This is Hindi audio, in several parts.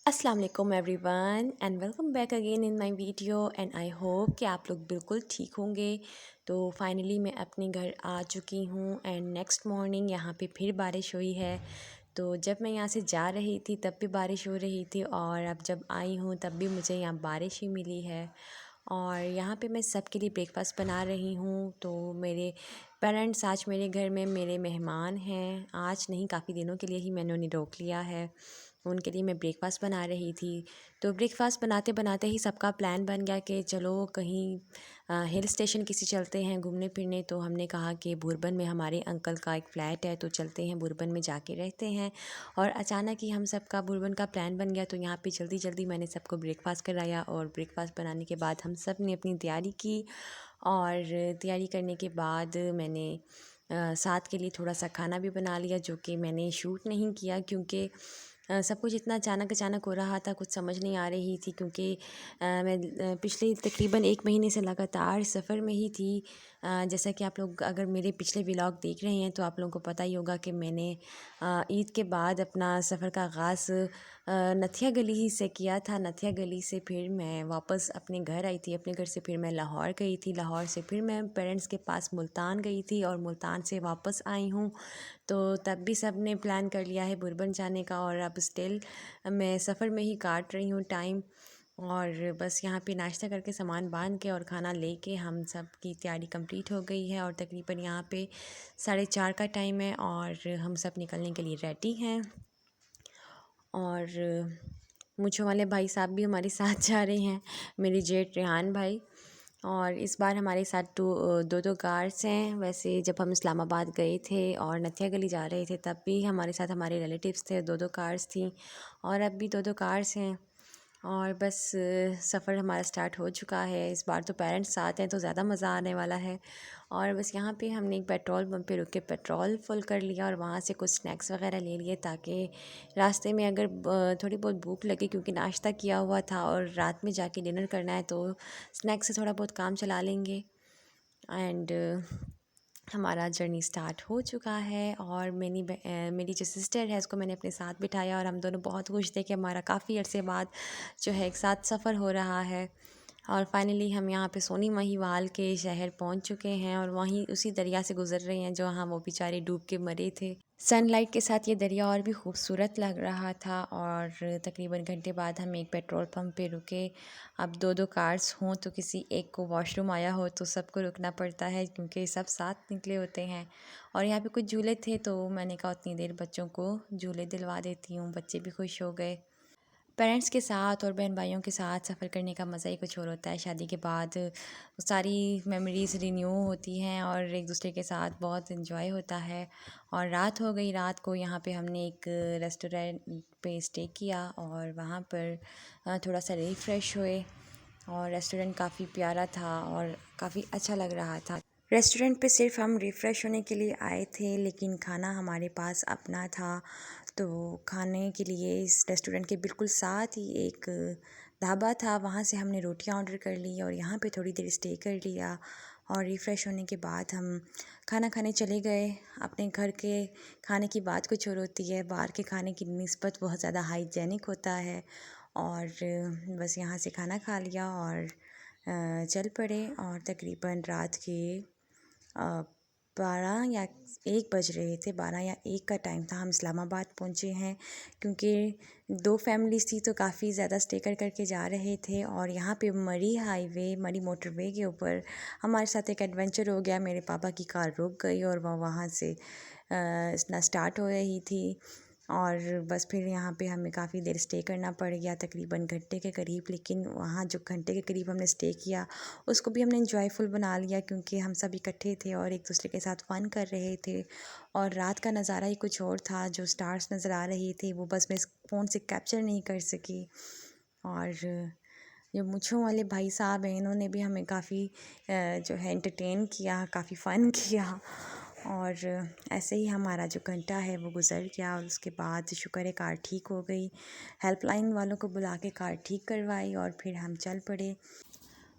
अस्सलाम वालेकुम everyone and welcome back again in my video and I hope कि आप लोग बिल्कुल ठीक होंगे। तो फाइनली मैं अपने घर आ चुकी हूँ एंड नेक्स्ट मॉर्निंग यहाँ पे फिर बारिश हुई है। तो जब मैं यहाँ से जा रही थी तब भी बारिश हो रही थी और अब जब आई हूँ तब भी मुझे यहाँ बारिश ही मिली है। और यहाँ पे मैं सबके लिए ब्रेकफास्ट बना रही हूँ। तो मेरे पेरेंट्स आज मेरे घर में मेरे मेहमान हैं। आज नहीं, काफ़ी दिनों के लिए ही मैंने उन्हें रोक लिया है। उनके लिए मैं ब्रेकफ़ास्ट बना रही थी। तो ब्रेकफ़ास्ट बनाते बनाते ही सबका प्लान बन गया कि चलो कहीं हिल स्टेशन किसी चलते हैं घूमने फिरने। तो हमने कहा कि बुरबन में हमारे अंकल का एक फ़्लैट है, तो चलते हैं बुरबन में जाके रहते हैं। और अचानक ही हम सबका बुरबन का प्लान बन गया। तो यहाँ पे जल्दी जल्दी मैंने सबको ब्रेकफ़ास्ट कराया और ब्रेकफ़ास्ट बनाने के बाद हम सब ने अपनी तैयारी की। और तैयारी करने के बाद मैंने साथ के लिए थोड़ा सा खाना भी बना लिया, जो कि मैंने शूट नहीं किया क्योंकि सब कुछ इतना अचानक अचानक हो रहा था, कुछ समझ नहीं आ रही थी। क्योंकि मैं पिछले तकरीबन 1 महीने से लगातार सफ़र में ही थी। जैसा कि आप लोग अगर मेरे पिछले व्लॉग देख रहे हैं तो आप लोगों को पता ही होगा कि मैंने ईद के बाद अपना सफ़र का आगाज़ नथिया गली ही से किया था। नथिया गली से फिर मैं वापस अपने घर आई थी। अपने घर से फिर मैं लाहौर गई थी। लाहौर से फिर मैं पेरेंट्स के पास मुल्तान गई थी और मुल्तान से वापस आई हूँ। तो तब भी सब ने प्लान कर लिया है बुरबन जाने का और अब स्टिल मैं सफ़र में ही काट रही हूँ टाइम। और बस यहाँ पे नाश्ता करके सामान बांध के और खाना लेके हम सब की तैयारी कंप्लीट हो गई है। और तकरीबन यहाँ पे 4:30 का टाइम है और हम सब निकलने के लिए रेडी हैं। और मुझे वाले भाई साहब भी हमारे साथ जा रहे हैं, मेरी जेठ रेहान भाई। और इस बार हमारे साथ दो दो कार्स हैं। वैसे जब हम इस्लामाबाद गए थे और नथिया गली जा रहे थे तब भी हमारे साथ हमारे रिलेटिव्स थे, दो दो कार्स थी। और अब भी दो दो कार्स हैं। और बस सफ़र हमारा स्टार्ट हो चुका है। इस बार तो पेरेंट्स साथ हैं तो ज़्यादा मज़ा आने वाला है। और बस यहाँ पे हमने एक पेट्रोल पंप पे रुक के पेट्रोल फुल कर लिया और वहाँ से कुछ स्नैक्स वगैरह ले लिए, ताकि रास्ते में अगर थोड़ी बहुत भूख लगे, क्योंकि नाश्ता किया हुआ था और रात में जाके डिनर करना है, तो स्नैक्स से थोड़ा बहुत काम चला लेंगे। एंड हमारा जर्नी स्टार्ट हो चुका है। और मेरी जो सिस्टर है उसको मैंने अपने साथ बिठाया और हम दोनों बहुत खुश थे कि हमारा काफ़ी अरसे बाद जो है एक साथ सफ़र हो रहा है। और फाइनली हम यहाँ पे सोनी महिवाल के शहर पहुँच चुके हैं और वहीं उसी दरिया से गुज़र रहे हैं जहाँ वो बेचारे डूब के मरे थे। सनलाइट के साथ ये दरिया और भी खूबसूरत लग रहा था। और तकरीबन घंटे बाद हम एक पेट्रोल पंप पे रुके। अब दो दो कार्स हों तो किसी एक को वॉशरूम आया हो तो सबको रुकना पड़ता है, क्योंकि सब साथ निकले होते हैं। और यहाँ पे कुछ झूले थे तो मैंने कहा उतनी देर बच्चों को झूले दिलवा देती हूँ, बच्चे भी खुश हो गए। पेरेंट्स के साथ और बहन भाइयों के साथ सफ़र करने का मज़ा ही कुछ और होता है। शादी के बाद सारी मेमोरीज़ रिन्यू होती हैं और एक दूसरे के साथ बहुत इन्जॉय होता है। और रात हो गई। रात को यहाँ पे हमने एक रेस्टोरेंट पे स्टे किया और वहाँ पर थोड़ा सा रिफ़्रेश हुए। और रेस्टोरेंट काफ़ी प्यारा था और काफ़ी अच्छा लग रहा था। रेस्टोरेंट पे सिर्फ हम रिफ़्रेश होने के लिए आए थे, लेकिन खाना हमारे पास अपना था। तो खाने के लिए इस रेस्टोरेंट के बिल्कुल साथ ही एक ढाबा था, वहाँ से हमने रोटियां ऑर्डर कर ली और यहाँ पे थोड़ी देर स्टे कर लिया। और रिफ़्रेश होने के बाद हम खाना खाने चले गए। अपने घर के खाने की बात कुछ और होती है, बाहर के खाने की निस्बत बहुत ज़्यादा हाइजेनिक होता है। और बस यहाँ से खाना खा लिया और चल पड़े। और तकरीबन रात के 12 या 1 बज रहे थे, 12 या 1 का टाइम था। हम इस्लामाबाद पहुँचे हैं क्योंकि 2 फैमिलीज़ थी तो काफ़ी ज़्यादा स्टे कर जा रहे थे। और यहाँ पे मरी मोटरवे के ऊपर हमारे साथ एक एडवेंचर हो गया। मेरे पापा की कार रुक गई और वह वहाँ से ना स्टार्ट हो रही थी। और बस फिर यहाँ पे हमें काफ़ी देर स्टे करना पड़ गया, तकरीबन घंटे के करीब। लेकिन वहाँ जो घंटे के करीब हमने स्टे किया उसको भी हमने इंजॉयफुल बना लिया, क्योंकि हम सब इकट्ठे थे और एक दूसरे के साथ फ़न कर रहे थे। और रात का नज़ारा ही कुछ और था, जो स्टार्स नज़र आ रही थी वो बस मैं इस फ़ोन से कैप्चर नहीं कर सकी। और जो मुझों वाले भाई साहब हैं इन्होंने भी हमें काफ़ी जो है एंटरटेन किया, काफ़ी फ़न किया। और ऐसे ही हमारा जो घंटा है वो गुज़र गया। और उसके बाद शुक्र है कार ठीक हो गई। हेल्पलाइन वालों को बुला के कार ठीक करवाई और फिर हम चल पड़े।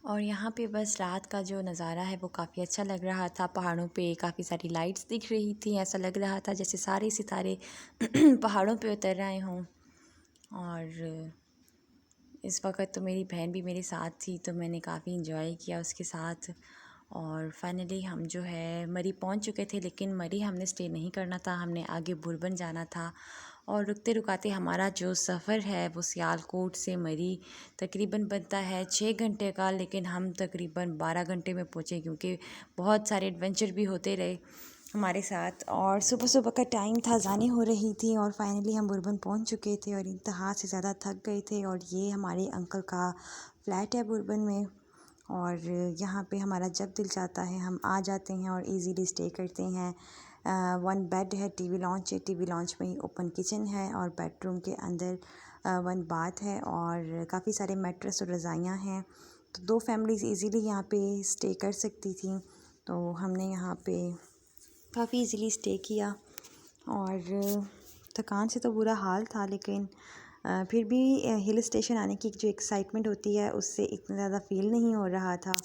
और यहाँ पे बस रात का जो नज़ारा है वो काफ़ी अच्छा लग रहा था। पहाड़ों पे काफ़ी सारी लाइट्स दिख रही थी, ऐसा लग रहा था जैसे सारे सितारे पहाड़ों पे उतर आए हों। और इस वक्त तो मेरी बहन भी मेरे साथ थी, तो मैंने काफ़ी इंजॉय किया उसके साथ। और फाइनली हम जो है मरी पहुंच चुके थे, लेकिन मरी हमने स्टे नहीं करना था, हमने आगे बुरबन जाना था। और रुकते रुकाते हमारा जो सफ़र है वो सियालकोट से मरी तकरीबन बनता है 6 घंटे का, लेकिन हम तकरीबन 12 घंटे में पहुँचे, क्योंकि बहुत सारे एडवेंचर भी होते रहे हमारे साथ। और सुबह सुबह का टाइम था, अज़ानें हो रही थी और फाइनली हम बुरबन पहुंच चुके थे और इंतहा से ज़्यादा थक गए थे। और ये हमारे अंकल का फ्लैट है बुरबन में, और यहाँ पे हमारा जब दिल चाहता है हम आ जाते हैं और इजीली स्टे करते हैं। 1 बेड है, टीवी लॉन्च है, टीवी लॉन्च में ही ओपन किचन है और बेडरूम के अंदर 1 बाथ है और काफ़ी सारे मैट्रेस और रज़ाइयाँ हैं। तो 2 फैमिलीज़ इजीली यहाँ पे स्टे कर सकती थी। तो हमने यहाँ पे काफ़ी इजीली स्टे किया। और थकान से तो बुरा हाल था, लेकिन फिर भी हिल स्टेशन आने की जो एक्साइटमेंट होती है उससे इतना ज़्यादा फ़ील नहीं हो रहा था।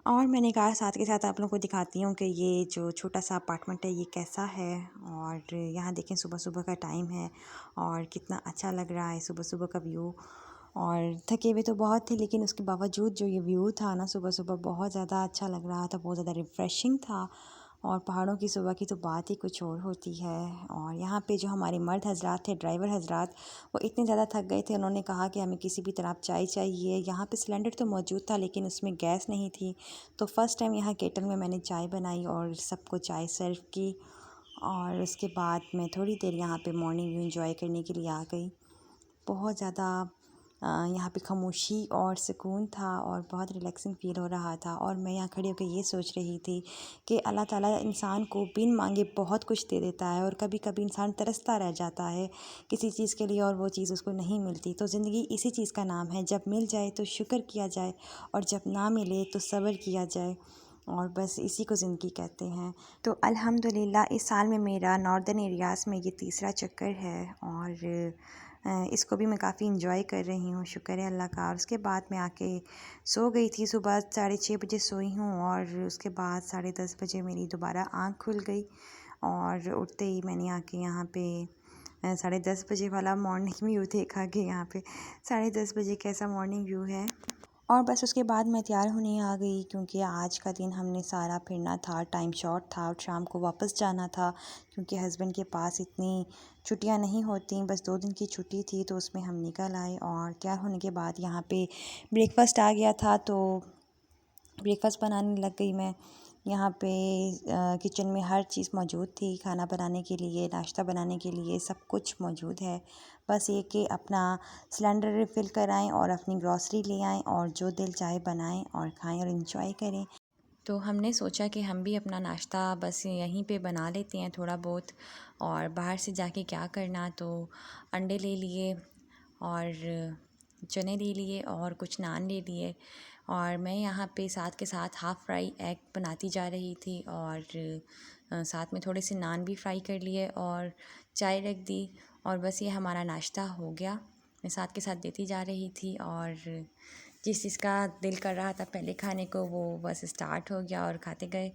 और मैंने कहा साथ के साथ आप लोगों को दिखाती हूँ कि ये जो छोटा सा अपार्टमेंट है ये कैसा है। और यहाँ देखें सुबह सुबह का टाइम है और कितना अच्छा लग रहा है सुबह सुबह का व्यू। और थके हुए तो बहुत थे, लेकिन उसके बावजूद जो ये व्यू था ना सुबह सुबह, बहुत ज़्यादा अच्छा लग रहा था, बहुत ज़्यादा रिफ़्रेशिंग था। और पहाड़ों की सुबह की तो बात ही कुछ और होती है। और यहाँ पे जो हमारे मर्द हजरात थे, ड्राइवर हजरात, वो इतने ज़्यादा थक गए थे, उन्होंने कहा कि हमें किसी भी तरह चाय चाहिए। यहाँ पे सिलेंडर तो मौजूद था, लेकिन उसमें गैस नहीं थी। तो फ़र्स्ट टाइम यहाँ केटल में मैंने चाय बनाई और सबको चाय सर्व की। और उसके बाद मैं थोड़ी देर यहाँ पे मॉर्निंग व्यू इंजॉय करने के लिए आ गई। बहुत ज़्यादा यहाँ पे खामोशी और सुकून था और बहुत रिलैक्सिंग फ़ील हो रहा था। और मैं यहाँ खड़ी होकर ये सोच रही थी कि अल्लाह ताला इंसान को बिन मांगे बहुत कुछ दे देता है, और कभी कभी इंसान तरसता रह जाता है किसी चीज़ के लिए और वो चीज़ उसको नहीं मिलती। तो ज़िंदगी इसी चीज़ का नाम है, जब मिल जाए तो शुक्र किया जाए और जब ना मिले तो सब्र किया जाए। और बस इसी को ज़िंदगी कहते हैं। तो अल्हम्दुलिल्लाह इस साल में मेरा नॉर्दर्न एरियाज़ में ये तीसरा चक्कर है और इसको भी मैं काफ़ी इंजॉय कर रही हूँ, शुक्र है अल्लाह का। और उसके बाद मैं आके सो गई थी, सुबह 6:30 बजे सोई हूँ और उसके बाद 10:30 बजे मेरी दोबारा आँख खुल गई। और उठते ही मैंने आके यहाँ पे 10:30 बजे वाला मॉर्निंग व्यू देखा कि यहाँ पे 10:30 बजे कैसा मॉर्निंग व्यू है। और बस उसके बाद मैं तैयार होने आ गई, क्योंकि आज का दिन हमने सारा फिरना था, टाइम शॉर्ट था और शाम को वापस जाना था, क्योंकि हस्बैंड के पास इतनी छुट्टियां नहीं होती, बस 2 दिन की छुट्टी थी, तो उसमें हम निकल आए। और तैयार होने के बाद यहाँ पे ब्रेकफास्ट आ गया था, तो ब्रेकफास्ट बनाने लग गई मैं। यहाँ पे किचन में हर चीज़ मौजूद थी, खाना बनाने के लिए, नाश्ता बनाने के लिए सब कुछ मौजूद है। बस ये कि अपना सिलेंडर रिफ़िल कराएं और अपनी ग्रॉसरी ले आएं और जो दिल चाहे बनाएं और खाएं और इन्जॉय करें। तो हमने सोचा कि हम भी अपना नाश्ता बस यहीं पे बना लेते हैं थोड़ा बहुत, और बाहर से जाके क्या करना। तो अंडे ले लिए और चने ले लिए और कुछ नान ले लिए। और मैं यहाँ पे साथ के साथ हाफ़ फ्राई एग बनाती जा रही थी और साथ में थोड़े से नान भी फ्राई कर लिए और चाय रख दी। और बस ये हमारा नाश्ता हो गया, मैं साथ के साथ देती जा रही थी। और जिस चीज़ का दिल कर रहा था पहले खाने को, वो बस स्टार्ट हो गया और खाते गए।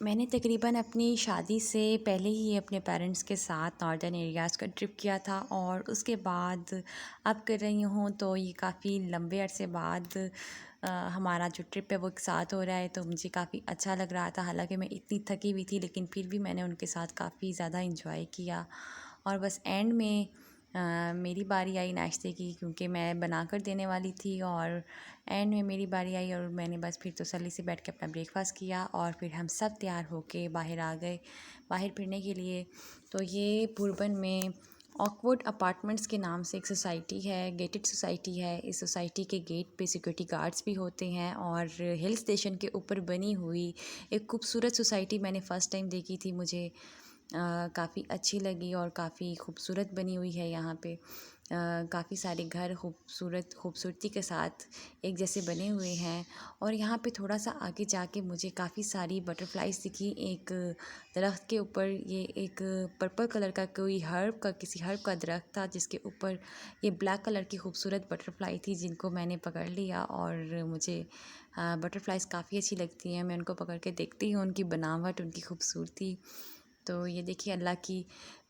मैंने तकरीबन अपनी शादी से पहले ही अपने पेरेंट्स के साथ नॉर्दर्न एरियाज़ का ट्रिप किया था, और उसके बाद अब कर रही हूँ। तो ये काफ़ी लंबे अरसे बाद हमारा जो ट्रिप है वो एक साथ हो रहा है, तो मुझे काफ़ी अच्छा लग रहा था। हालांकि मैं इतनी थकी हुई थी, लेकिन फिर भी मैंने उनके साथ काफ़ी ज़्यादा इंजॉय किया। और बस एंड में मेरी बारी आई नाश्ते की, क्योंकि मैं बना कर देने वाली थी, और एंड में मेरी बारी आई और मैंने बस फिर तसल्ली से बैठ के अपना ब्रेकफास्ट किया। और फिर हम सब तैयार होके बाहर आ गए बाहर फिरने के लिए। तो ये बुरबन में ऑकवुड अपार्टमेंट्स के नाम से एक सोसाइटी है, गेटेड सोसाइटी है। इस सोसाइटी के गेट पे सिक्योरिटी गार्ड्स भी होते हैं, और हिल स्टेशन के ऊपर बनी हुई एक खूबसूरत सोसाइटी मैंने फ़र्स्ट टाइम देखी थी। मुझे काफ़ी अच्छी लगी और काफ़ी खूबसूरत बनी हुई है। यहाँ पे काफ़ी सारे घर खूबसूरती के साथ एक जैसे बने हुए हैं। और यहाँ पे थोड़ा सा आगे जाके मुझे काफ़ी सारी बटरफ्लाइज दिखी। एक दरख्त के ऊपर, ये एक पर्पल कलर का किसी हर्ब का दरख्त था, जिसके ऊपर ये ब्लैक कलर की खूबसूरत बटरफ्लाई थी, जिनको मैंने पकड़ लिया। और मुझे बटरफ्लाइज काफ़ी अच्छी लगती हैं, मैं उनको पकड़ के देखती हूँ, उनकी बनावट, उनकी खूबसूरती। तो ये देखिए अल्लाह की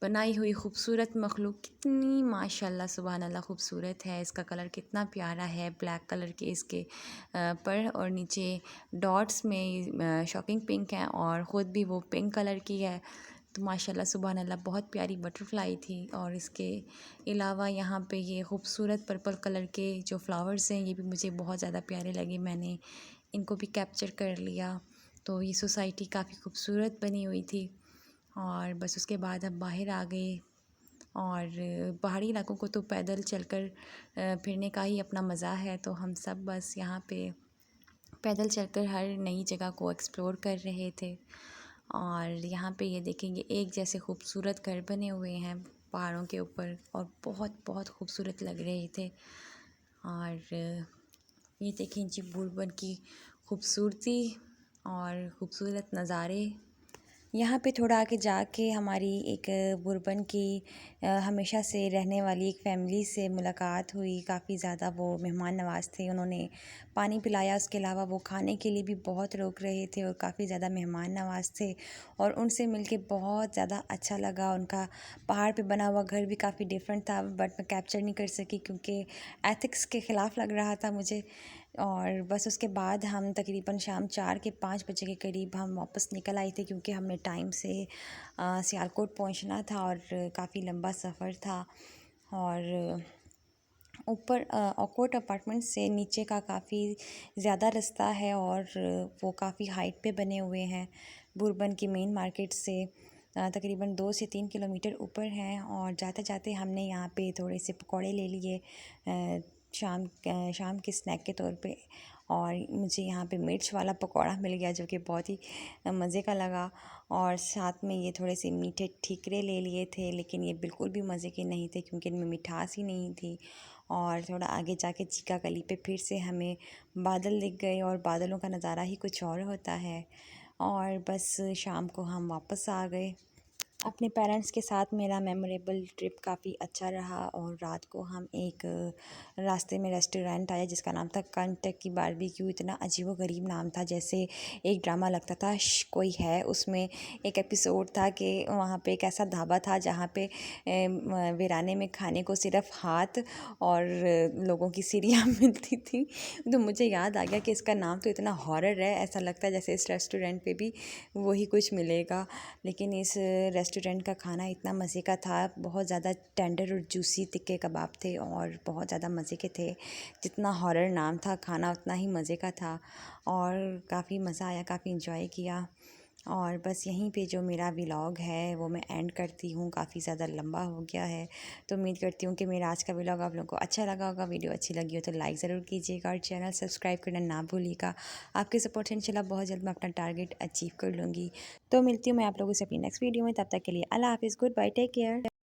बनाई हुई खूबसूरत मखलूक कितनी माशाल्लाह सुबहान अल्लाह खूबसूरत है। इसका कलर कितना प्यारा है, ब्लैक कलर के इसके पर और नीचे डॉट्स में शॉकिंग पिंक है और ख़ुद भी वो पिंक कलर की है। तो माशाल्लाह सुबहान अल्लाह बहुत प्यारी बटरफ्लाई थी। और इसके अलावा यहाँ पे ये खूबसूरत पर्पल कलर के जो फ्लावर्स हैं ये भी मुझे बहुत ज़्यादा प्यारे लगे, मैंने इनको भी कैप्चर कर लिया। तो ये सोसाइटी काफ़ी खूबसूरत बनी हुई थी। और बस उसके बाद हम बाहर आ गए और पहाड़ी इलाकों को तो पैदल चलकर फिरने का ही अपना मज़ा है। तो हम सब बस यहाँ पे पैदल चलकर हर नई जगह को एक्सप्लोर कर रहे थे। और यहाँ पे ये देखेंगे एक जैसे खूबसूरत घर बने हुए हैं पहाड़ों के ऊपर और बहुत बहुत खूबसूरत लग रहे थे। और ये देखें जी बुरबन की खूबसूरती और ख़ूबसूरत नज़ारे। यहाँ पे थोड़ा आगे जाके हमारी एक बुरबन की हमेशा से रहने वाली एक फ़ैमिली से मुलाकात हुई। काफ़ी ज़्यादा वो मेहमान नवाज़ थे, उन्होंने पानी पिलाया, उसके अलावा वो खाने के लिए भी बहुत रोक रहे थे और काफ़ी ज़्यादा मेहमान नवाज़ थे और उनसे मिलके बहुत ज़्यादा अच्छा लगा। उनका पहाड़ पे बना हुआ घर भी काफ़ी डिफरेंट था बट मैं कैप्चर नहीं कर सकी क्योंकि एथिक्स के ख़िलाफ़ लग रहा था मुझे। और बस उसके बाद हम तकरीबन शाम 4 के 5 बजे के करीब हम वापस निकल आए थे क्योंकि हमने टाइम से सियालकोट पहुंचना था और काफ़ी लंबा सफ़र था। और ऊपर ऑकवर्ड अपार्टमेंट से नीचे का काफ़ी ज़्यादा रास्ता है और वो काफ़ी हाइट पे बने हुए हैं। बुरबन की मेन मार्केट से तकरीबन 2 से 3 किलोमीटर ऊपर हैं। और जाते जाते हमने यहाँ पे थोड़े से पकौड़े ले लिए शाम के स्नैक के तौर पे। और मुझे यहाँ पे मिर्च वाला पकौड़ा मिल गया जो कि बहुत ही मज़े का लगा। और साथ में ये थोड़े से मीठे ठीकरे ले लिए थे, लेकिन ये बिल्कुल भी मज़े के नहीं थे क्योंकि इनमें मिठास ही नहीं थी। और थोड़ा आगे जाके चीका गली पे फिर से हमें बादल दिख गए और बादलों का नज़ारा ही कुछ और होता है। और बस शाम को हम वापस आ गए अपने पेरेंट्स के साथ। मेरा मेमोरेबल ट्रिप काफ़ी अच्छा रहा। और रात को हम एक रास्ते में रेस्टोरेंट आया जिसका नाम था कंटकी बारबेक्यू। इतना अजीबोगरीब नाम था, जैसे एक ड्रामा लगता था कोई है। उसमें एक एपिसोड था कि वहाँ पे एक ऐसा ढाबा था जहाँ पे वीराने में खाने को सिर्फ हाथ और लोगों की सीढ़ियाँ मिलती थी। तो मुझे याद आ गया कि इसका नाम तो इतना हॉरर है, ऐसा लगता है जैसे इस रेस्टोरेंट पे भी वही कुछ मिलेगा। लेकिन इस रेस्टोरेंट का खाना इतना मज़े का था, बहुत ज़्यादा टेंडर और जूसी तिक्के कबाब थे और बहुत ज़्यादा मज़े के थे। जितना हॉरर नाम था खाना उतना ही मज़े का था और काफ़ी मज़ा आया, काफ़ी इंजॉय किया। और बस यहीं पे जो मेरा व्लॉग है वो मैं एंड करती हूँ, काफ़ी ज़्यादा लंबा हो गया है। तो उम्मीद करती हूँ कि मेरा आज का व्लॉग आप लोगों को अच्छा लगा होगा। वीडियो अच्छी लगी हो तो लाइक ज़रूर कीजिएगा और चैनल सब्सक्राइब करना ना भूलिएगा। आपके सपोर्ट से इंशाल्लाह बहुत जल्द मैं अपना टारगेट अचीव कर लूँगी। तो मिलती हूँ मैं आप लोगों से अपनी नेक्स्ट वीडियो में, तब तक के लिए अल्लाह हाफ़िज़, गुड बाय, टेक केयर।